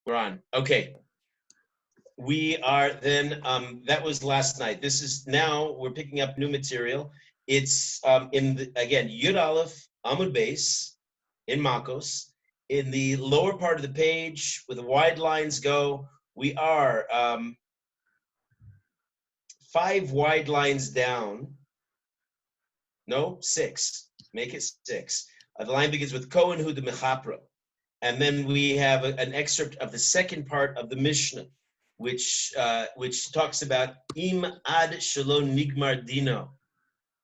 We're on. Okay. We are then, that was last night. This is now, we're picking up new material. It's again, Yud Aleph, Amud Beis, in Makkos. In the lower part of the page, where the wide lines go, we are 5 wide lines down. No, 6. Make it 6. The line begins with Kohen Hu de Mechapra. And then we have an excerpt of the second part of the Mishnah, which talks about Im ad shalom nigmar dino.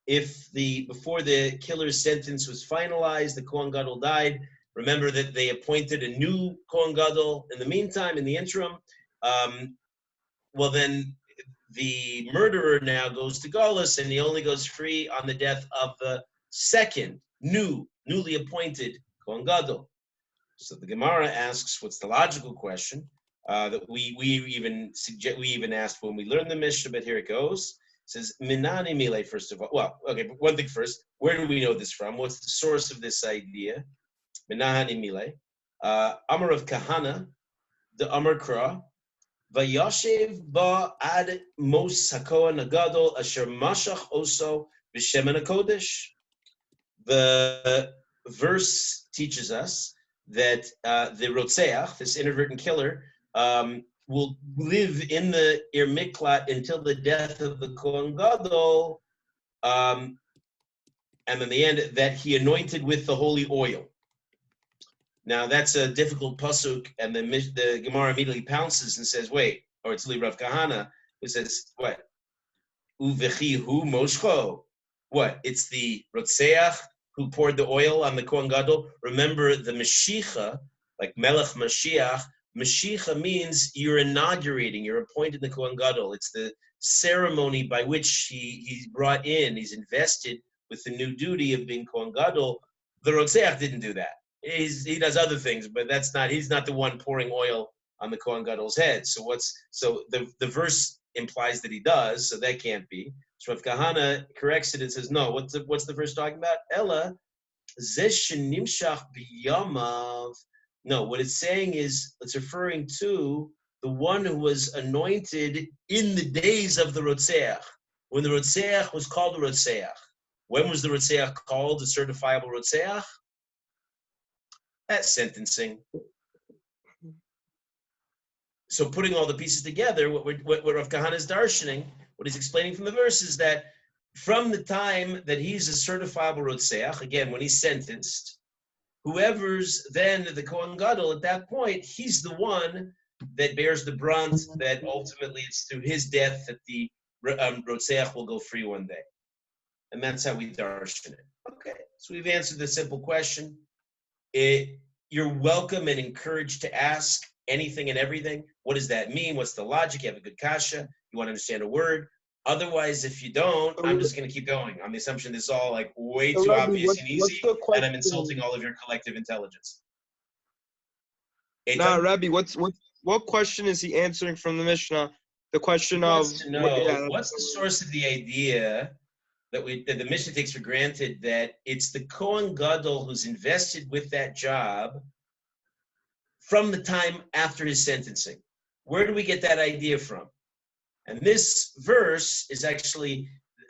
If before the killer's sentence was finalized, the Kohen Gadol died. Remember that they appointed a new Kohen Gadol in the meantime, in the interim. Well, then the murderer now goes to Golus, and he only goes free on the death of the second newly appointed Kohen Gadol. So the Gemara asks, what's the logical question that we even asked when we learned the Mishnah, but here it goes. It says, Minani Mile, first of all. Well, okay, but one thing first, where do we know this from? What's the source of this idea? Minani Mile. Amar of Kahana, the Amar Kra, Vayashev ba ad mos hakohen hagadol asher mashach oso b'shemen hakodesh. The verse teaches us that the Rotzeach, this inadvertent killer, will live in the Ir Miklat until the death of the Kohen Gadol, and in the end, that he anointed with the holy oil. Now, that's a difficult pasuk, and the Gemara immediately pounces and says, wait, or it's Rav Kahana, who says, what? Uvechi hu moshcho. What? It's the Rotzeach who poured the oil on the Kohen Gadol. Remember the Mashiach, like Melech Mashiach. Mashiach means you're inaugurating, you're appointing the Kohen Gadol. It's the ceremony by which he's brought in, he's invested with the new duty of being Kohen Gadol. The Rotzeach didn't do that. He does other things, but he's not the one pouring oil on the Kohen Gadol's head. So the verse implies that he does, so that can't be. So Rav Kahana corrects it and says, no, what's the verse talking about? Ella, zesh nimshach b'yamav. No, what it's saying is, it's referring to the one who was anointed in the days of the Rotzeach. When the Rotzeach was called the Rotzeach. When was the Rotzeach called the certifiable Rotzeach? At sentencing. So putting all the pieces together, what Rav Kahana is darshaning, what he's explaining from the verse is that from the time that he's a certifiable Rotzeach, again, when he's sentenced, whoever's then the Kohen Gadol at that point, he's the one that bears the brunt, that ultimately it's through his death that the Rotzeach will go free one day. And that's how we darshan it. Okay, so we've answered the simple question. You're welcome and encouraged to ask anything and everything. What does that mean? What's the logic? You have a good kasha. You want to understand a word. Otherwise, if you don't, I'm just going to keep going on the assumption this is all like way too Rabbi, obvious and easy, and I'm insulting all of your collective intelligence. Nah, Rabbi, what question is he answering from the Mishnah? The question of what's the source of the idea that the Mishnah takes for granted that it's the Kohen Gadol who's invested with that job from the time after his sentencing. Where do we get that idea from? And this verse is actually,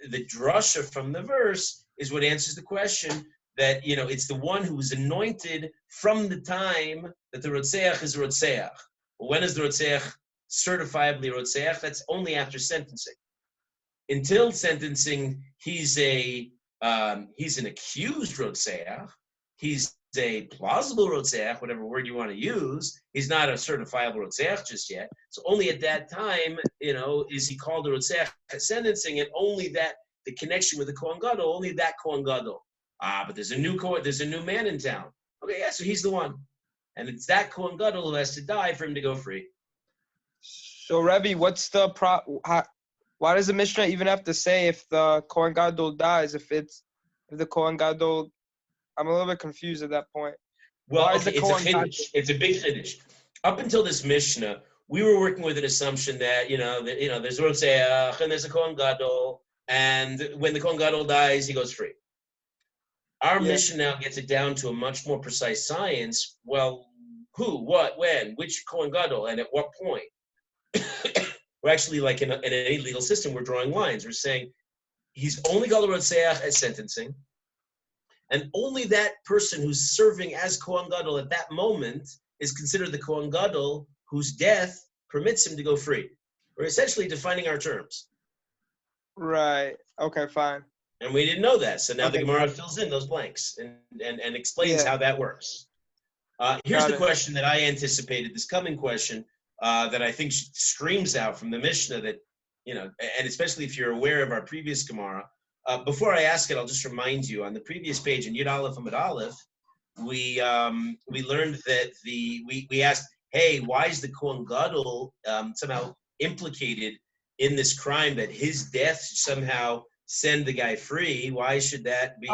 the drasha from the verse is what answers the question that, it's the one who was anointed from the time that the Rotzeach is Rotzeach. Well, when is the Rotzeach certifiably Rotzeach? That's only after sentencing. Until sentencing, he's an accused Rotzeach. He's a plausible Rotzeach, whatever word you want to use. He's not a certifiable Rotzeach just yet. So only at that time, is he called a Rotzeach at sentencing, and only that, the connection with the Kohen Gadol, only that Kohen Gadol. But there's a new man in town. Okay, yeah, so he's the one. And it's that Kohen Gadol who has to die for him to go free. So, Rabbi, what's the why does the Mishnah even have to say if the Kohen Gadol dies, if the Kohen Gadol? I'm a little bit confused at that point. Well, okay, it's a big chiddush. Up until this Mishnah, we were working with an assumption that there's Rotzeach and there's a Kohen Gadol, and when the Kohen Gadol dies, he goes free. Our Mishnah now gets it down to a much more precise science. Well, who, what, when, which Kohen Gadol, and at what point. We're actually, like in any legal system, we're drawing lines. We're saying he's only Gadol Rotzeach at sentencing, and only that person who's serving as Kohen Gadol at that moment is considered the Kohen Gadol whose death permits him to go free. We're essentially defining our terms. Right. Okay, fine. And we didn't know that. So now Okay. the Gemara fills in those blanks and explains Yeah. how that works. Here's Got the it. question that I anticipated, this coming question, that I think screams out from the Mishnah that, and especially if you're aware of our previous Gemara. Before I ask it, I'll just remind you, on the previous page in Yud Aleph Amud Aleph, we learned that we asked, hey, why is the Kohen Gadol somehow implicated in this crime, that his death somehow send the guy free? Why should that be?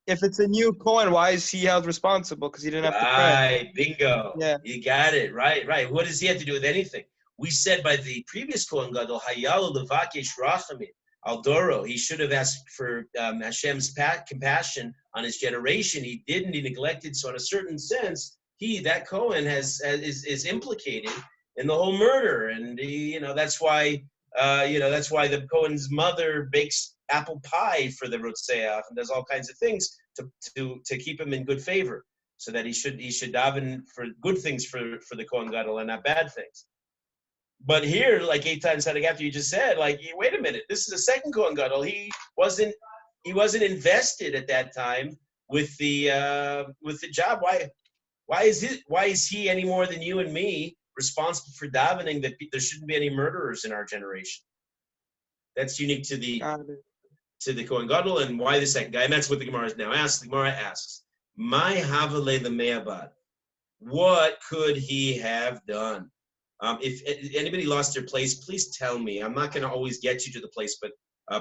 If it's a new Kohen, why is he held responsible? Because he didn't have to pray. Right, bingo. Yeah. You got it. Right. What does he have to do with anything? We said by the previous Kohen Gadol, Hayalu levakesh rachamim al doro. He should have asked for Hashem's compassion on his generation. He didn't. He neglected. So in a certain sense, that Kohen is implicated in the whole murder, and that's why the Kohen's mother bakes apple pie for the Rotzeach and does all kinds of things to keep him in good favor, so that he should daven for good things for the Kohen Gadol and not bad things. But here, like 8 times out of after you just said, like, wait a minute, this is a second Kohen Gadol. He wasn't invested at that time with the job. Why is he any more than you and me responsible for davening that there shouldn't be any murderers in our generation? That's unique to the Kohen Gadol, and why the second guy? And that's what the Gemara is now asking. The Gemara asks, "My havale the me'abad." What could he have done? If anybody lost their place, please tell me. I'm not going to always get you to the place, but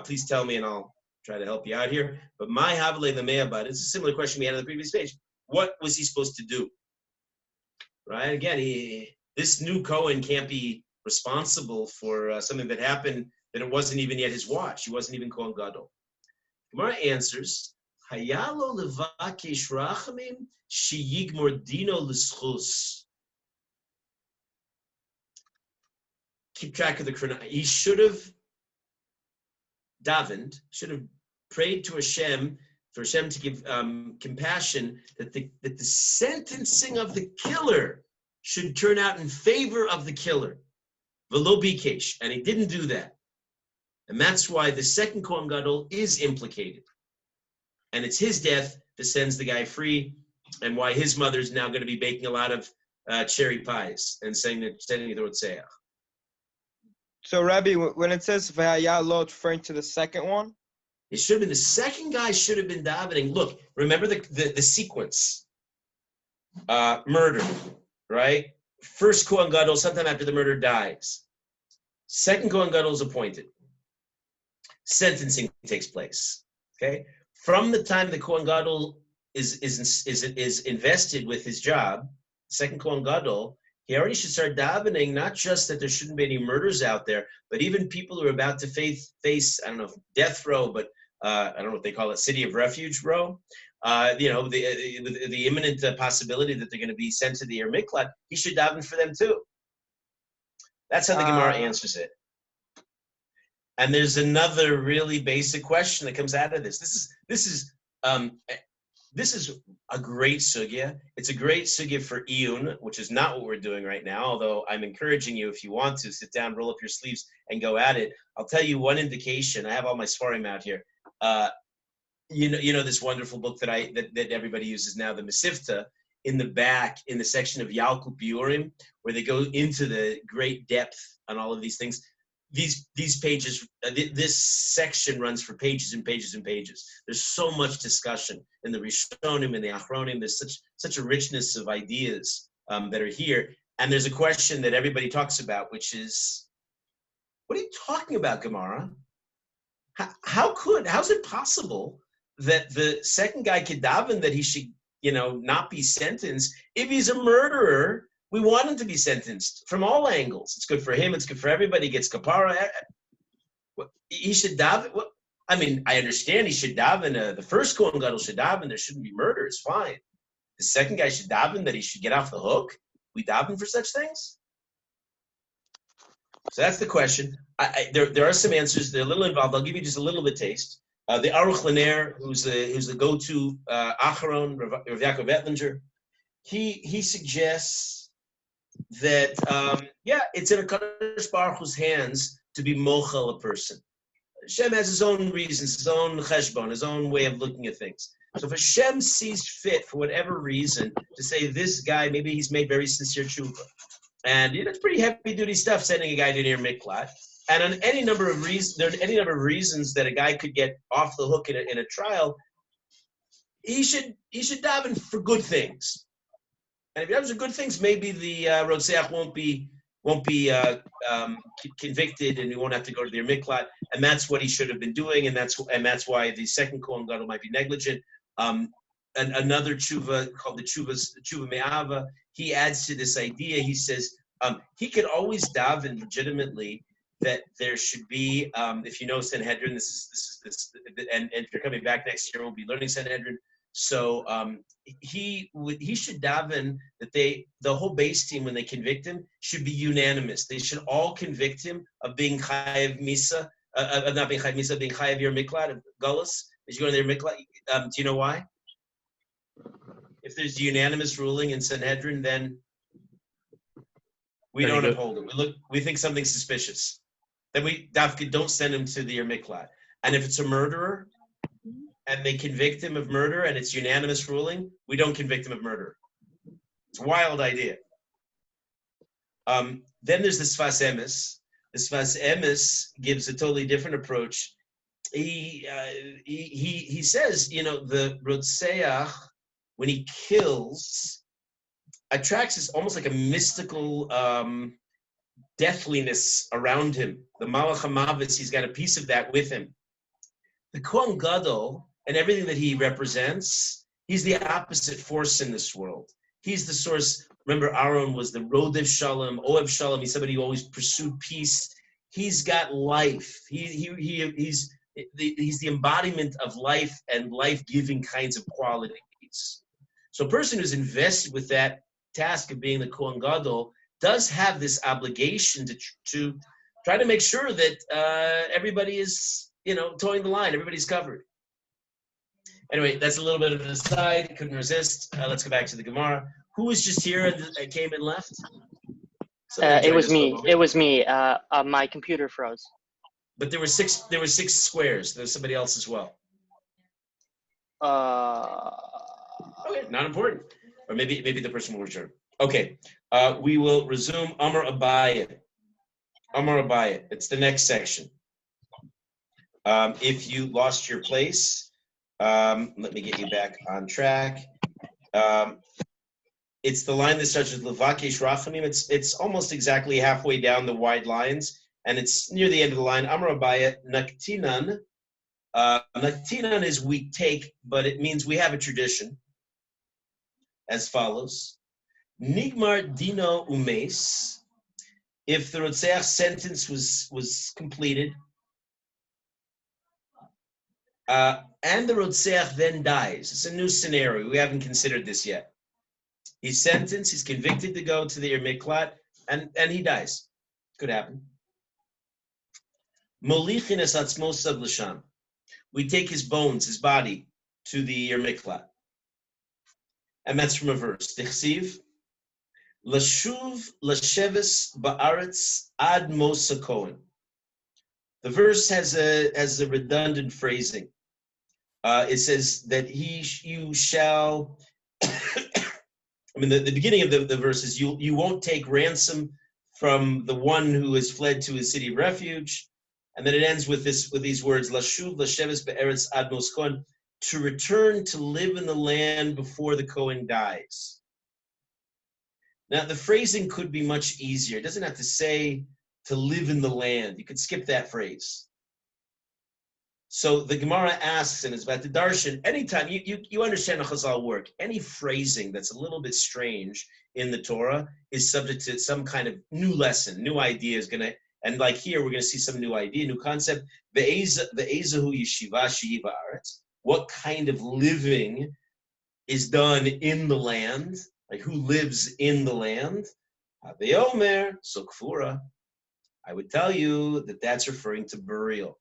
please tell me, and I'll try to help you out here. But my havale the me'abad is a similar question we had on the previous page. What was he supposed to do? Right? Again, this new Kohen can't be responsible for something that happened that it wasn't even yet his watch. He wasn't even Kohen Gadol. Gemara answers, Hayalo levakesh rachamim sheyigmor dino l'schus. Keep track of the chronology. He should have davened, should have prayed to Hashem for Hashem to give compassion that the sentencing of the killer should turn out in favor of the killer. V'lo bikesh, and he didn't do that. And that's why the second Kohen Gadol is implicated. And it's his death that sends the guy free, and why his mother's now going to be baking a lot of cherry pies and sending the Rotzeach. So, Rabbi, when it says V'haya lo, it's referring to the second one? It should have been the second guy should have been davening. Look, remember the sequence. Murder, right? First Kohen Gadol, sometime after the murder, dies. Second Kohen Gadol is appointed. Sentencing takes place. Okay, from the time the Kohen Gadol is invested with his job, second Kohen Gadol, he already should start davening. Not just that there shouldn't be any murders out there, but even people who are about to face I don't know, death row, but I don't know what they call it, city of refuge row. The imminent possibility that they're going to be sent to the Yer Miklat, he should daven for them too. That's how the Gemara answers it. And there's another really basic question that comes out of this. This is a great sugya. It's a great sugya for iyun, which is not what we're doing right now, although I'm encouraging you, if you want to, sit down, roll up your sleeves, and go at it. I'll tell you one indication. I have all my svarim out here. You know this wonderful book that everybody uses now, the Mesivta, in the back, in the section of Yalkut Biurim, where they go into the great depth on all of these things. These pages, this section runs for pages and pages and pages. There's so much discussion in the Rishonim and the Achronim. There's such a richness of ideas that are here. And there's a question that everybody talks about, which is, what are you talking about, Gemara? How's it possible that the second guy could daven that he should, not be sentenced? If he's a murderer, we want him to be sentenced from all angles. It's good for him. It's good for everybody. He gets kapara. He should daven. I understand he should daven. The first Kohen Gadol should daven. There shouldn't be murder. It's fine. the second guy should daven that he should get off the hook? We daven for such things? So that's the question. There are some answers. They're a little involved. I'll give you just a little bit taste. The Aruch Laner, who's the go-to Acharon, Rav Yaakov Ettlinger, he suggests that it's in a Kadosh Baruch Hu's hands to be mochel a person. Hashem has his own reasons, his own cheshbon, his own way of looking at things. So if Hashem sees fit for whatever reason to say this guy, maybe he's made very sincere tshuva, and it's pretty heavy-duty stuff sending a guy to near miklat. And on any number of reasons, there are any number of reasons that a guy could get off the hook in a trial. He should daven for good things. And if he davens for good things, maybe the Rotzeach won't be convicted, and he won't have to go to their miklat. And that's what he should have been doing, and that's why the second Kohen Gadol might be negligent. And another tshuva called the tshuva me'ava, he adds to this idea. He says he could always daven legitimately that there should be, if you know Sanhedrin, this, and if you're coming back next year, we'll be learning Sanhedrin. So he should daven that the whole base team, when they convict him, should be unanimous. They should all convict him of being chayav misa, of not being chayav misa, being chayav your miklat, of gullus. As you go to their miklat, do you know why? If there's a unanimous ruling in Sanhedrin, then we don't uphold it. We think something's suspicious. Then we don't send him to the miklat. And if it's a murderer, and they convict him of murder, and it's unanimous ruling, we don't convict him of murder. It's a wild idea. Then there's the Sfas Emes. The Sfas Emes gives a totally different approach. He says, the Rotzeach, when he kills, attracts this almost like a mystical deathliness around him. The Malach HaMavis, he's got a piece of that with him. The Kohen Gadol, and everything that he represents, he's the opposite force in this world. He's the source. Remember, Aaron was the Rodev Shalom, Oev Shalom. He's somebody who always pursued peace. He's got life. He's the embodiment of life and life-giving kinds of qualities. So a person who's invested with that task of being the Kohen Gadol does have this obligation to try to make sure that everybody is, towing the line. Everybody's covered. Anyway, that's a little bit of an aside. Couldn't resist. Let's go back to the Gemara. Who was just here and came and left? It was me. It was me. My computer froze. But there were six squares. There's somebody else as well. Okay, not important. Or maybe the person will return. Okay, we will resume Amar Abaye. Amar Abaye. It's the next section. If you lost your place, let me get you back on track. It's the line that starts with Levakesh Rachamim. It's almost exactly halfway down the wide lines, and it's near the end of the line. Amar Abaye, Naktinan. Naktinan is we take, but it means we have a tradition as follows. Nigmar Dino Umes. If the Rotzeach sentence was completed, and the Rotzeach then dies. It's a new scenario. We haven't considered this yet. He's sentenced, he's convicted to go to the miklat, and he dies. Could happen. Molichin es atzmosav l'sham. We take his bones, his body, to the miklat. And that's from a verse. Tichsiv, Lashuv lasheves ba'aretz ad mosa Kohen. The verse has a redundant phrasing. It says that you shall. The beginning of the verse is you won't take ransom from the one who has fled to his city of refuge, and then it ends with these words: Lashuv lasheves be'eretz ad mos Kohen, to return to live in the land before the Kohen dies. Now the phrasing could be much easier. It doesn't have to say to live in the land. You could skip that phrase. So the Gemara asks, and it's about the darshan, anytime you understand how Chazal work, any phrasing that's a little bit strange in the Torah is subject to some kind of new lesson, new idea is going to, and like here, we're going to see some new idea, new concept. Ve'ezahu yeshiva she'iva aretz. What kind of living is done in the land, like who lives in the land, Haveomer, Sokfura, I would tell you that that's referring to burial.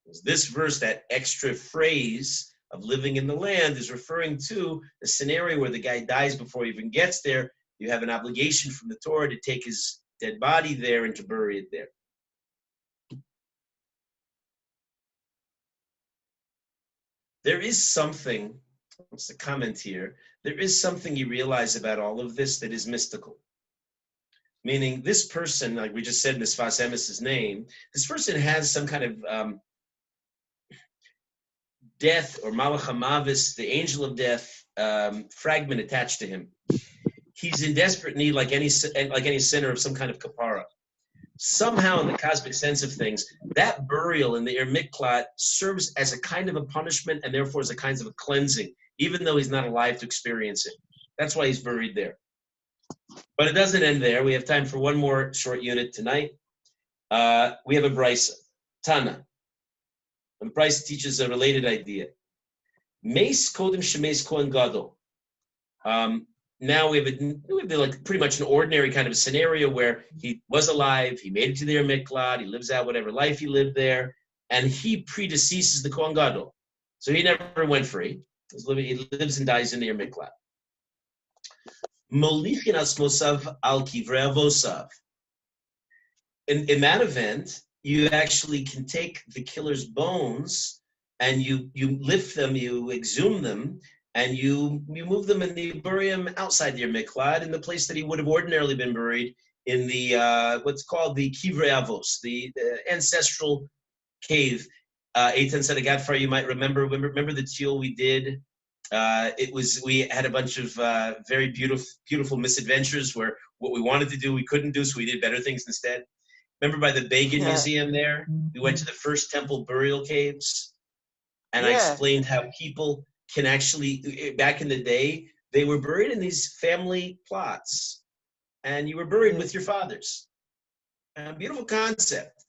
Because this verse, that extra phrase of living in the land, is referring to a scenario where the guy dies before he even gets there. You have an obligation from the Torah to take his dead body there and to bury it there. There is something, what's the comment here? There is something you realize about all of this that is mystical. Meaning this person, like we just said in Misfas Emes's name, this person has some kind of death or Malach HaMavis, the angel of death, fragment attached to him. He's in desperate need, like any sinner, of some kind of kapara. Somehow, in the cosmic sense of things, that burial in the Ir Miklat serves as a kind of a punishment and therefore as a kind of a cleansing, even though he's not alive to experience it. That's why he's buried there. But it doesn't end there. We have time for one more short unit tonight. We have a brisa, Tana. And brisa teaches a related idea. Meis kodem shemeis kohen gadol. Now we have like pretty much an ordinary kind of scenario where he was alive, he made it to the Ir Miklat, he lives out whatever life he lived there, and he predeceases the Kohen Gadol. So he never went free. He lives and dies in the Ir Miklat. Molichin asmosav al kivrei avosav. In that event, you actually can take the killer's bones and you lift them, you exhume them, and you move them and you bury him outside the Ir Miklat in the place that he would have ordinarily been buried, in the what's called the Kivrei Avos, the ancestral cave. Eitan said a Gadfar, you might remember the teal we did. We had a bunch of very beautiful misadventures where what we wanted to do we couldn't do, so we did better things instead. Remember by the Begin Museum there? We went to the first temple burial caves, and I explained how people can actually, back in the day, they were buried in these family plots, and you were buried with your fathers. Beautiful concept.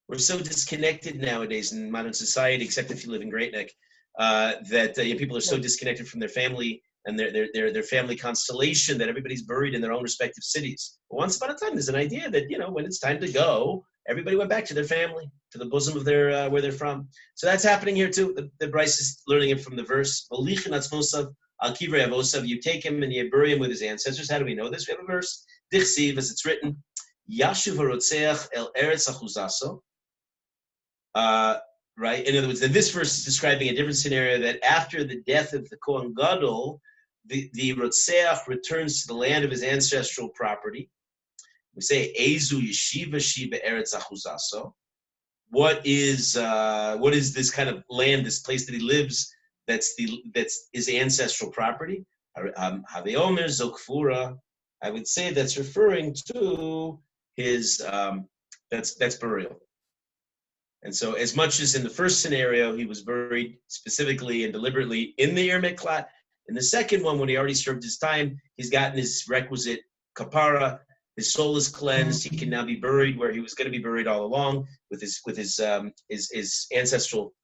We're so disconnected nowadays in modern society, except if you live in Great Neck, that people are so disconnected from their family and their family constellation that everybody's buried in their own respective cities. But once upon a time, there's an idea that, when it's time to go, everybody went back to their family, to the bosom of their where they're from. So that's happening here too. The Bryce is learning it from the verse. You take him and you bury him with his ancestors. How do we know this? We have a verse. Dichsiv, as it's written, Yashuv harotzeach el eretz achuzaso. Right? In other words, this verse is describing a different scenario, that after the death of the Kohen Gadol, the Rotzeach returns to the land of his ancestral property. We say, Ezu Yeshiva Shiva Eretz Achuzaso. What is this kind of land, this place that he lives, that's his ancestral property? Haveomer Zokfura. I would say that's referring to his that's burial. And so, as much as in the first scenario he was buried specifically and deliberately in the Ir Miklat, in the second one, when he already served his time, he's gotten his requisite kapara. His soul is cleansed. He can now be buried where he was going to be buried all along, with his ancestral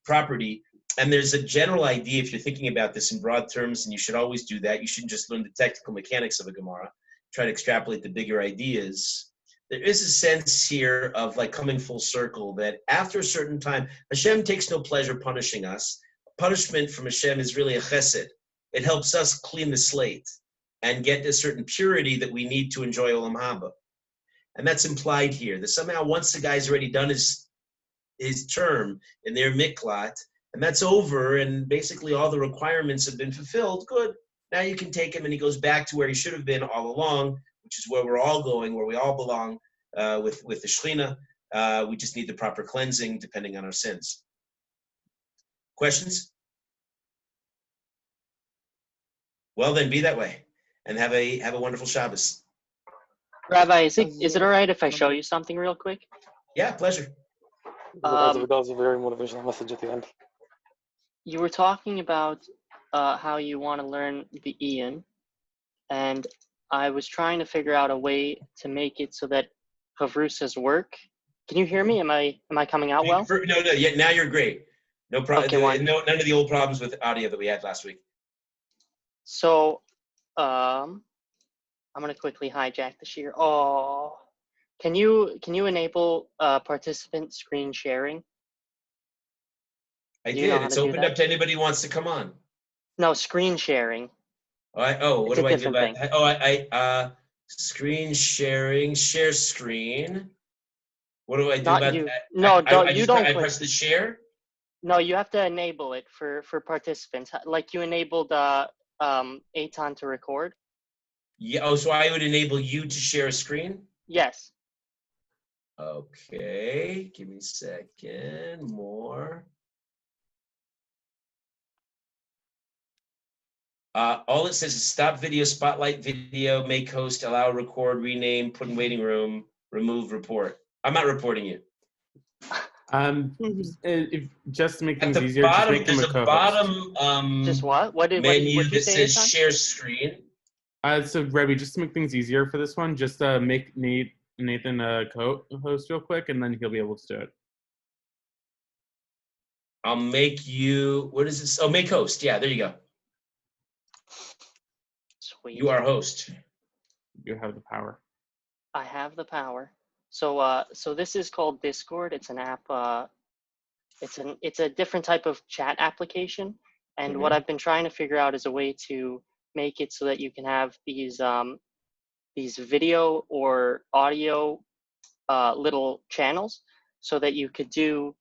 property. And there's a general idea, if you're thinking about this in broad terms, and you should always do that. You shouldn't just learn the technical mechanics of a Gemara. Try to extrapolate the bigger ideas. There is a sense here of like coming full circle, that after a certain time, Hashem takes no pleasure punishing us. Punishment from Hashem is really a chesed. It helps us clean the slate and get a certain purity that we need to enjoy Olam Haba. And that's implied here, that somehow once the guy's already done his term in their miklat, and that's over, and basically all the requirements have been fulfilled, good. Now you can take him and he goes back to where he should have been all along, which is where we're all going, where we all belong with the Shekhinah. We just need the proper cleansing depending on our sins. Questions? Well then, be that way, and have a wonderful Shabbos. Rabbi, is it all right if I show you something real quick? Yeah, pleasure. That was a very motivational message at the end. You were talking about how you want to learn the Ian, and I was trying to figure out a way to make it so that Chavrusas work. Can you hear me? Am I coming out well? No. Yeah, now you're great. No problem. Okay, None of the old problems with audio that we had last week. So, I'm gonna quickly hijack the Shiur. Oh, can you enable participant screen sharing? I Do you know did. how It's to do opened that? up to anybody who wants to come on. No, screen sharing. What It's a do I do different about? thing. Screen sharing, share screen. What do I do Not about you. that? No, don't you don't I click. press the share. No, you have to enable it for participants. Like you enabled Aton to record. Yeah. Oh, so I would enable you to share a screen. Yes. Okay. Give me a second. More. All it says is stop video, spotlight video, make host, allow record, rename, put in waiting room, remove report. I'm not reporting you. Just to make At things the easier, just bottom, make him there's a a co-host. bottom Just what? What did menu you that say, says Aton? share screen. So Rabbi, just to make things easier for this one, just make Nathan a co-host real quick, and then he'll be able to do it. I'll make you, what is this? Oh, make host. Yeah, there you go. Sweet. You are host. You have the power. I have the power. So so this is called Discord. It's an app. It's a different type of chat application. And what I've been trying to figure out is a way to make it so that you can have these video or audio little channels, so that you could do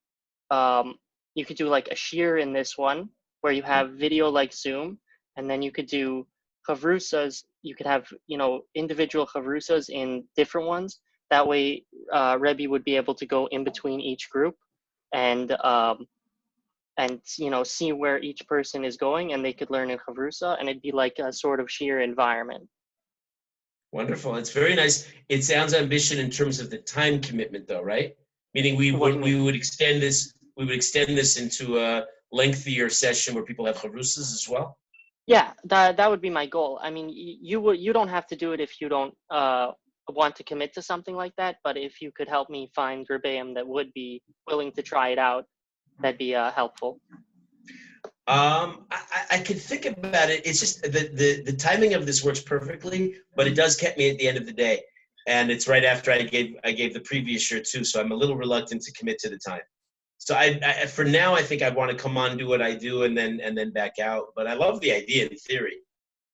like a Shiur in this one where you have video like Zoom, and then you could do chavrusas. You could have individual chavrusas in different ones. That way, Rebbe would be able to go in between each group and see where each person is going, and they could learn in chavrusa, and it'd be like a sort of Shiur environment. Wonderful. It's very nice. It sounds ambitious in terms of the time commitment, though, right? Meaning we What do you mean? would extend this. We would extend this into a lengthier session where people have chavrusas as well. Yeah, that would be my goal. I mean, you don't have to do it if you don't want to commit to something like that. But if you could help me find Rebbeim that would be willing to try it out, that'd be helpful. I could think about it. It's just the timing of this works perfectly, but it does keep me at the end of the day, and it's right after I gave the previous Shiur too, so I'm a little reluctant to commit to the time. So I for now I think I want to come on, do what I do, and then back out. But I love the idea in theory.